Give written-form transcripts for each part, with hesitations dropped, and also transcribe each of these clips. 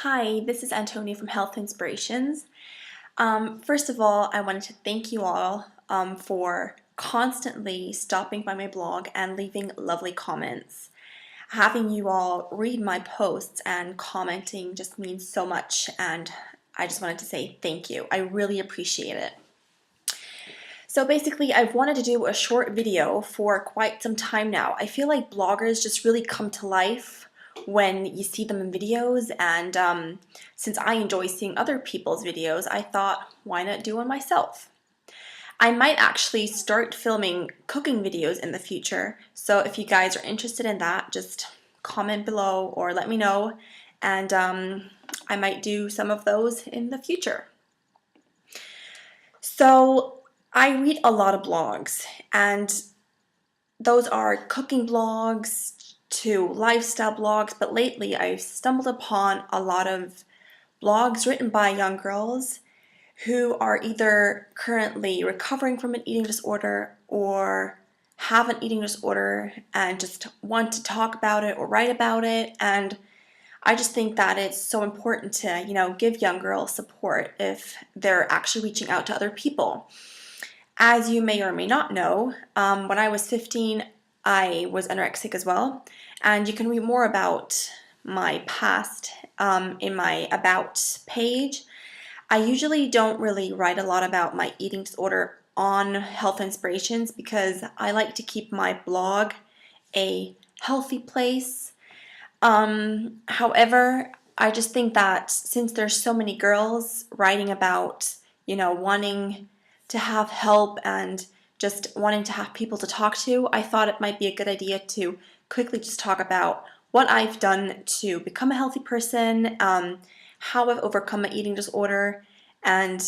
Hi, this is Antonia from Health Inspirations. First of all, I wanted to thank you all for constantly stopping by my blog and leaving lovely comments. Having you all read my posts and commenting just means so much, and I just wanted to say thank you. I really appreciate it. So basically, I've wanted to do a short video for quite some time now. I feel like bloggers just really come to life when you see them in videos, and since I enjoy seeing other people's videos, I thought, why not do one myself? I might actually start filming cooking videos in the future, so if you guys are interested in that, just comment below or let me know, and I might do some of those in the future. So I read a lot of blogs, and those are cooking blogs to lifestyle blogs, but lately I've stumbled upon a lot of blogs written by young girls who are either currently recovering from an eating disorder or have an eating disorder and just want to talk about it or write about it. And I just think that it's so important to, give young girls support if they're actually reaching out to other people. As you may or may not know, when I was 15, I was anorexic as well, and you can read more about my past in my About page. I usually don't really write a lot about my eating disorder on Health Inspirations because I like to keep my blog a healthy place. However, I just think that since there's so many girls writing about, wanting to have help and just wanting to have people to talk to, I thought it might be a good idea to quickly just talk about what I've done to become a healthy person, how I've overcome my eating disorder, and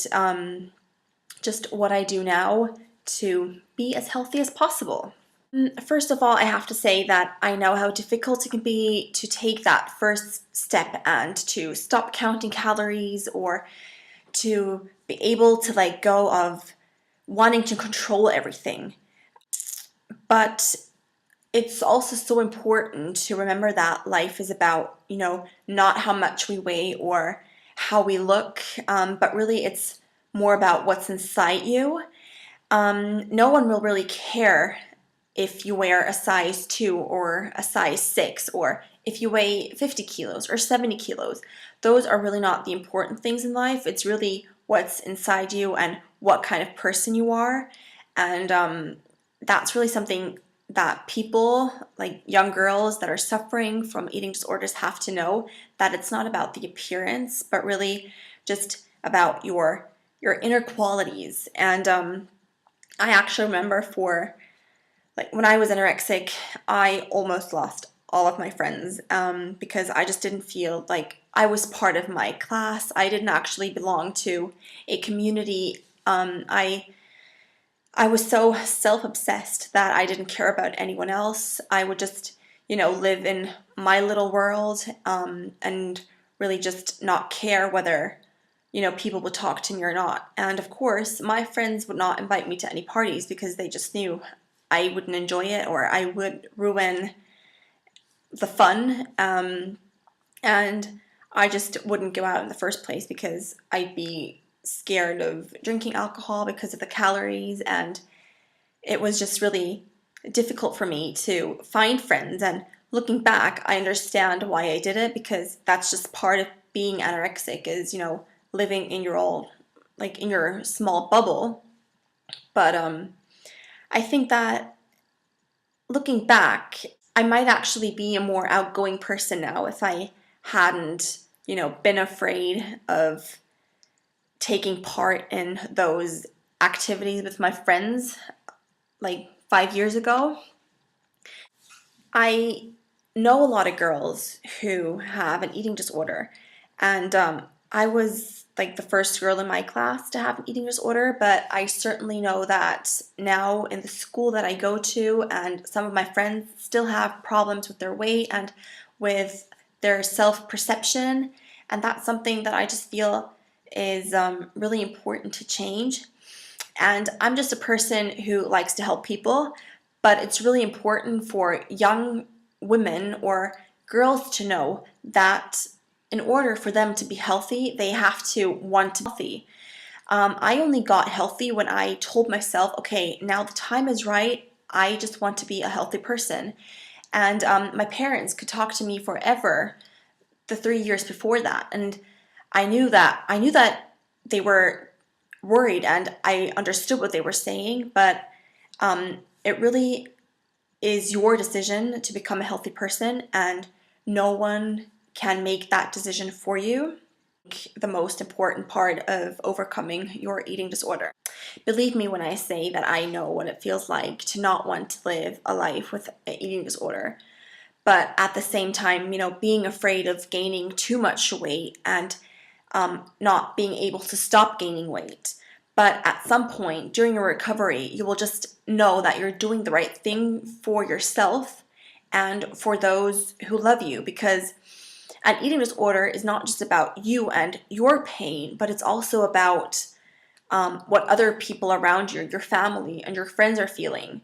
just what I do now to be as healthy as possible. First of all, I have to say that I know how difficult it can be to take that first step and to stop counting calories or to be able to let go of wanting to control everything. But it's also so important to remember that life is about, not how much we weigh or how we look, but really it's more about what's inside you. No one will really care if you wear a size 2 or a size 6, or if you weigh 50 kilos or 70 kilos. Those are really not the important things in life. It's really what's inside you and what kind of person you are. And that's really something that people, like young girls that are suffering from eating disorders, have to know, that it's not about the appearance, but really just about your inner qualities. And I actually remember when I was anorexic, I almost lost all of my friends because I just didn't feel like I was part of my class. I didn't actually belong to a community. I was so self-obsessed that I didn't care about anyone else. I would just, live in my little world and really just not care whether, people would talk to me or not. And of course, my friends would not invite me to any parties because they just knew I wouldn't enjoy it or I would ruin the fun. And I just wouldn't go out in the first place because I'd be scared of drinking alcohol because of the calories, and it was just really difficult for me to find friends. And looking back, I understand why I did it, because that's just part of being anorexic, is, living in your in your small bubble. But I think that looking back, I might actually be a more outgoing person now if I hadn't, been afraid of taking part in those activities with my friends like 5 years ago. I know a lot of girls who have an eating disorder, and I was like the first girl in my class to have an eating disorder, but I certainly know that now in the school that I go to, and some of my friends still have problems with their weight and with their self-perception, and that's something that I just feel is really important to change. And I'm just a person who likes to help people, but it's really important for young women or girls to know that in order for them to be healthy, they have to want to be healthy. I only got healthy when I told myself, okay, now the time is right. I just want to be a healthy person. And my parents could talk to me forever the 3 years before that. And I knew that they were worried and I understood what they were saying, but it really is your decision to become a healthy person, and no one can make that decision for you. The most important part of overcoming your eating disorder. Believe me when I say that I know what it feels like to not want to live a life with an eating disorder. But at the same time, being afraid of gaining too much weight and not being able to stop gaining weight. But at some point during your recovery, you will just know that you're doing the right thing for yourself and for those who love you, because an eating disorder is not just about you and your pain, but it's also about what other people around you, your family and your friends are feeling.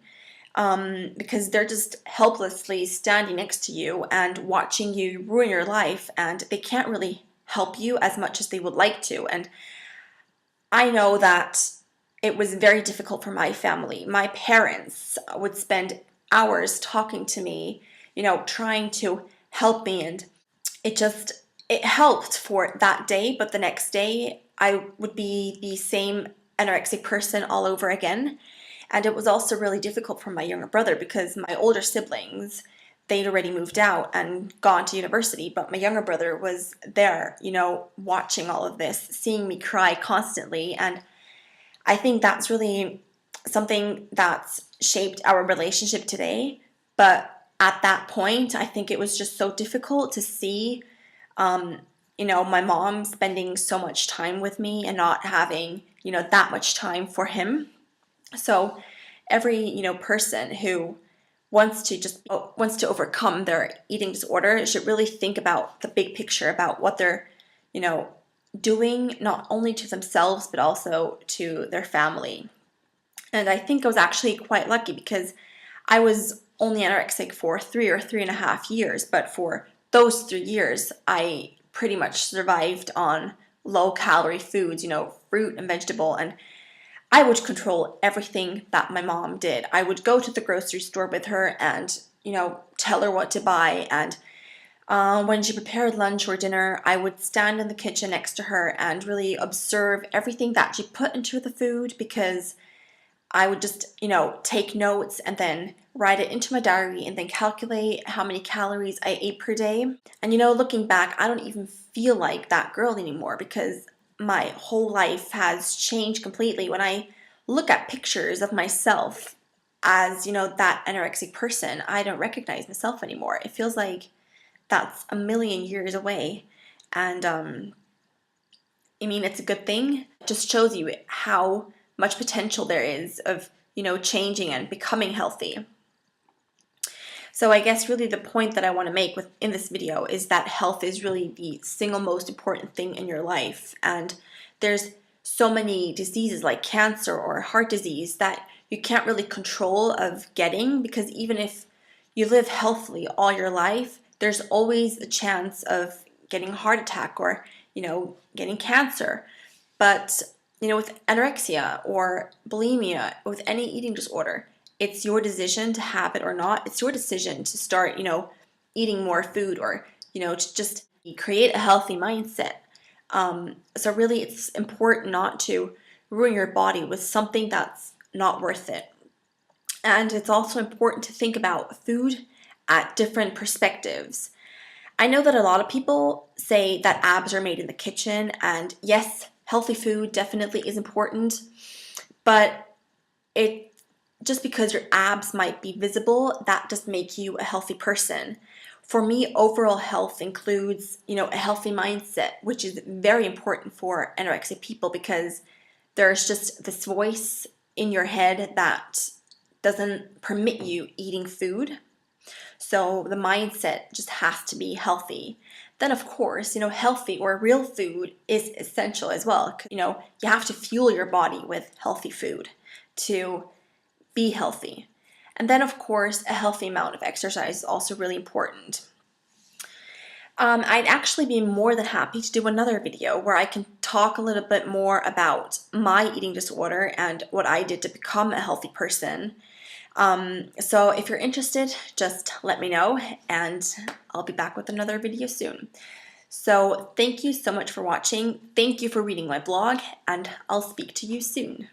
Because they're just helplessly standing next to you and watching you ruin your life, and they can't really help you as much as they would like to. And I know that it was very difficult for my family. My parents would spend hours talking to me, trying to help me, and it helped for that day, but the next day I would be the same anorexic person all over again. And it was also really difficult for my younger brother because my older siblings, they'd already moved out and gone to university, but my younger brother was there, watching all of this, seeing me cry constantly. And I think that's really something that's shaped our relationship today. But at that point, I think it was just so difficult to see, my mom spending so much time with me and not having, that much time for him. So every, person who wants to overcome their eating disorder should really think about the big picture, about what they're, doing not only to themselves but also to their family. And I think I was actually quite lucky because I was only anorexic for 3 or 3.5 years, but for those 3 years, I pretty much survived on low calorie foods, fruit and vegetable, and I would control everything that my mom did. I would go to the grocery store with her and, tell her what to buy. And when she prepared lunch or dinner, I would stand in the kitchen next to her and really observe everything that she put into the food, because I would just, take notes and then write it into my diary and then calculate how many calories I ate per day. And, looking back, I don't even feel like that girl anymore because my whole life has changed completely. When I look at pictures of myself as, that anorexic person, I don't recognize myself anymore. It feels like that's a million years away. And it's a good thing. It just shows you how much potential there is of, changing and becoming healthy. So I guess really the point that I want to make in this video is that health is really the single most important thing in your life. And there's so many diseases like cancer or heart disease that you can't really control of getting, because even if you live healthily all your life, there's always a chance of getting a heart attack or, getting cancer. But, with anorexia or bulimia, with any eating disorder, it's your decision to have it or not. It's your decision to start, eating more food or, to just create a healthy mindset. So really it's important not to ruin your body with something that's not worth it. And it's also important to think about food at different perspectives. I know that a lot of people say that abs are made in the kitchen, and yes, healthy food definitely is important, but just because your abs might be visible, that doesn't make you a healthy person. For me, overall health includes, a healthy mindset, which is very important for anorexic people because there's just this voice in your head that doesn't permit you eating food. So the mindset just has to be healthy. Then of course, healthy or real food is essential as well. You have to fuel your body with healthy food to be healthy. And then of course, a healthy amount of exercise is also really important. I'd actually be more than happy to do another video where I can talk a little bit more about my eating disorder and what I did to become a healthy person. So if you're interested, just let me know and I'll be back with another video soon. So thank you so much for watching. Thank you for reading my blog, and I'll speak to you soon.